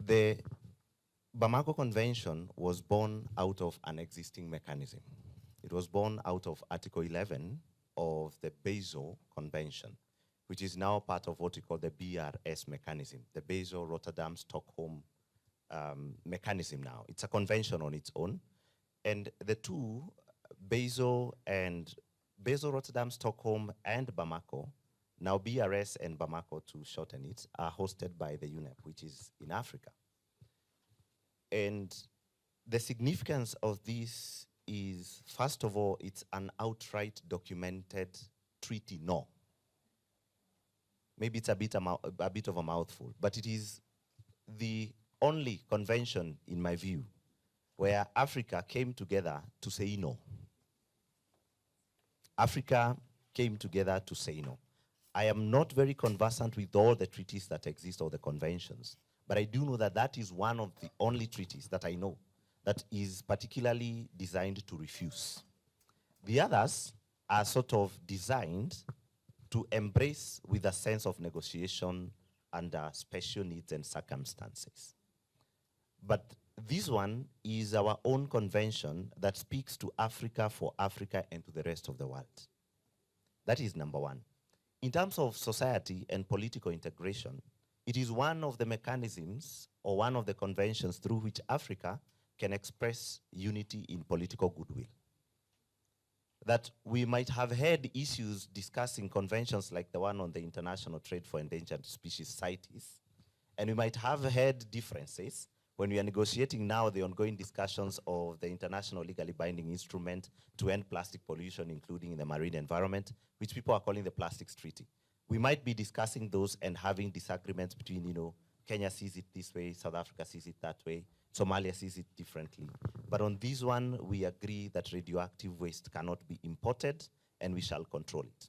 The Bamako Convention was born out of an existing mechanism. It was born out of Article 11 of the Basel Convention, which is now part of what we call the BRS mechanism, the Basel, Rotterdam, Stockholm mechanism now. It's a convention on its own. And the two, Basel, Rotterdam, Stockholm, and Bamako, now BRS and Bamako to shorten it, are hosted by the UNEP, which is in Africa. And the significance of this is, first of all, it's an outright documented treaty law. Maybe it's a bit of a mouthful, but it is the only convention, in my view, where Africa came together to say no. Africa came together to say no. I am not very conversant with all the treaties that exist or the conventions, but I do know that that is one of the only treaties that I know that is particularly designed to refuse. The others are sort of designed to embrace with a sense of negotiation under special needs and circumstances. But this one is our own convention that speaks to Africa for Africa and to the rest of the world. That is number one. In terms of society and political integration, it is one of the mechanisms or one of the conventions through which Africa can express unity in political goodwill. That we might have had issues discussing conventions like the one on the International Trade for Endangered Species CITES, and we might have had differences when we are negotiating now the ongoing discussions of the international legally binding instrument to end plastic pollution, including in the marine environment, which people are calling the Plastics Treaty. We might be discussing those and having disagreements between, Kenya sees it this way, South Africa sees it that way, Somalia sees it differently. But on this one, we agree that radioactive waste cannot be imported and we shall control it.